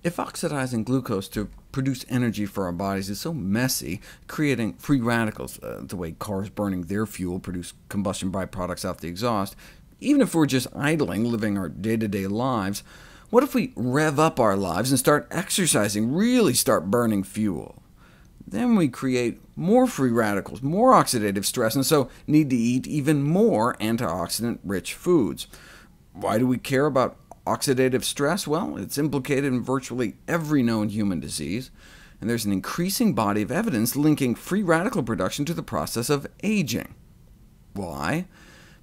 If oxidizing glucose to produce energy for our bodies is so messy, creating free radicals, the way cars burning their fuel produce combustion byproducts out the exhaust, even if we're just idling, living our day-to-day lives, what if we rev up our lives and start exercising, really start burning fuel? Then we create more free radicals, more oxidative stress, and so need to eat even more antioxidant-rich foods. Why do we care about oxidative stress? Well, it's implicated in virtually every known human disease, and there's an increasing body of evidence linking free radical production to the process of aging. Why?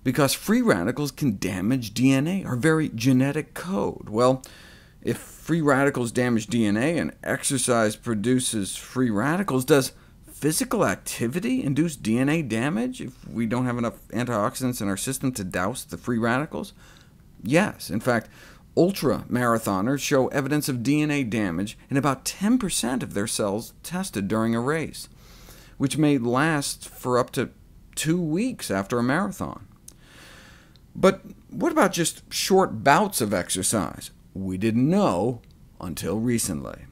Because free radicals can damage DNA, our very genetic code. Well, if free radicals damage DNA and exercise produces free radicals, does physical activity induce DNA damage if we don't have enough antioxidants in our system to douse the free radicals? Yes. In fact, ultra-marathoners show evidence of DNA damage in about 10% of their cells tested during a race, which may last for up to 2 weeks after a marathon. But what about just short bouts of exercise? We didn't know until recently.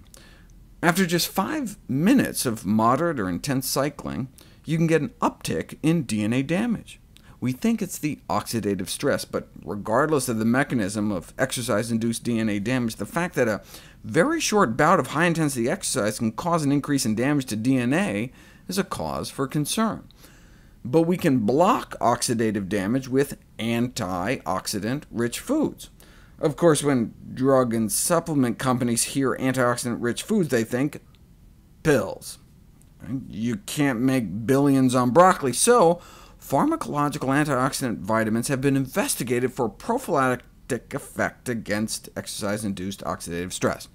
After just 5 minutes of moderate or intense cycling, you can get an uptick in DNA damage. We think it's the oxidative stress, but regardless of the mechanism of exercise-induced DNA damage, the fact that a very short bout of high-intensity exercise can cause an increase in damage to DNA is a cause for concern. But we can block oxidative damage with antioxidant-rich foods. Of course, when drug and supplement companies hear antioxidant-rich foods, they think pills. You can't make billions on broccoli, so pharmacological antioxidant vitamins have been investigated for prophylactic effect against exercise-induced oxidative stress.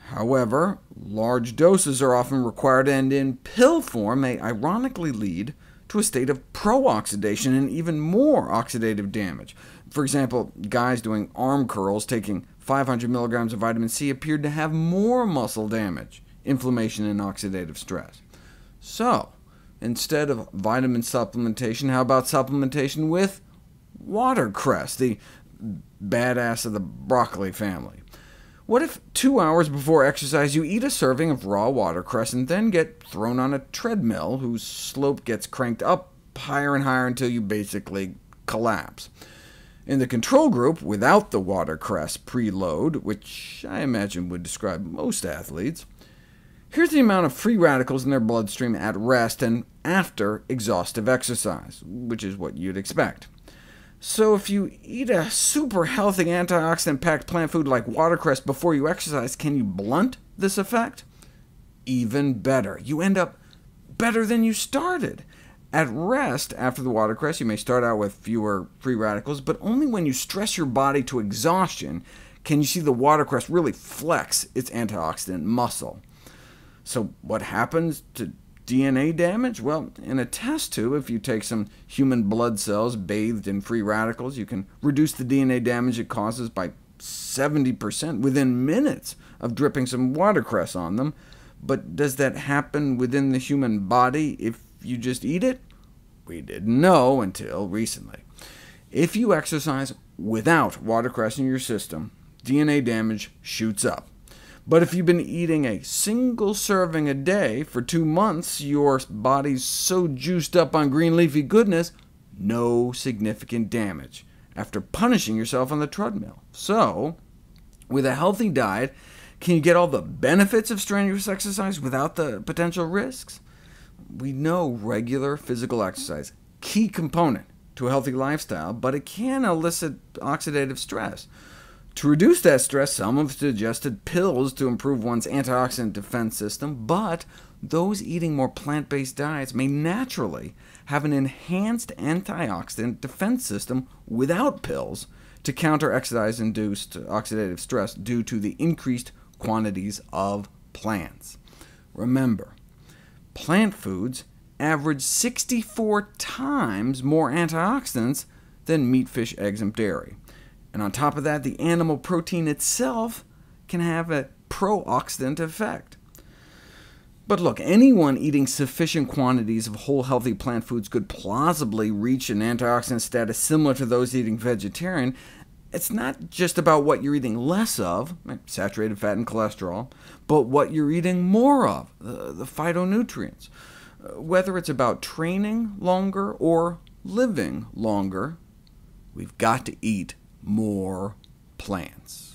However, large doses are often required, and in pill form may ironically lead to a state of pro-oxidation and even more oxidative damage. For example, guys doing arm curls taking 500 mg of vitamin C appeared to have more muscle damage, inflammation, and oxidative stress. So, instead of vitamin supplementation, how about supplementation with watercress, the badass of the broccoli family? What if 2 hours before exercise you eat a serving of raw watercress and then get thrown on a treadmill whose slope gets cranked up higher and higher until you basically collapse? In the control group, without the watercress preload, which I imagine would describe most athletes, here's the amount of free radicals in their bloodstream at rest and after exhaustive exercise, which is what you'd expect. So if you eat a super healthy antioxidant-packed plant food like watercress before you exercise, can you blunt this effect? Even better. You end up better than you started. At rest after the watercress, you may start out with fewer free radicals, but only when you stress your body to exhaustion can you see the watercress really flex its antioxidant muscle. So what happens to DNA damage? Well, in a test tube, if you take some human blood cells bathed in free radicals, you can reduce the DNA damage it causes by 70% within minutes of dripping some watercress on them. But does that happen within the human body if you just eat it? We didn't know until recently. If you exercise without watercress in your system, DNA damage shoots up. But if you've been eating a single serving a day for 2 months, your body's so juiced up on green leafy goodness, no significant damage after punishing yourself on the treadmill. So, with a healthy diet, can you get all the benefits of strenuous exercise without the potential risks? We know regular physical exercise, key component to a healthy lifestyle, but it can elicit oxidative stress. To reduce that stress, some have suggested pills to improve one's antioxidant defense system, but those eating more plant-based diets may naturally have an enhanced antioxidant defense system without pills to counter exercise-induced oxidative stress due to the increased quantities of plants. Remember, plant foods average 64 times more antioxidants than meat, fish, eggs, and dairy. And on top of that, the animal protein itself can have a pro-oxidant effect. But look, anyone eating sufficient quantities of whole healthy plant foods could plausibly reach an antioxidant status similar to those eating vegetarian, It's not just about what you're eating less of, like saturated fat and cholesterol, but what you're eating more of, the phytonutrients. Whether it's about training longer or living longer, we've got to eat more plants.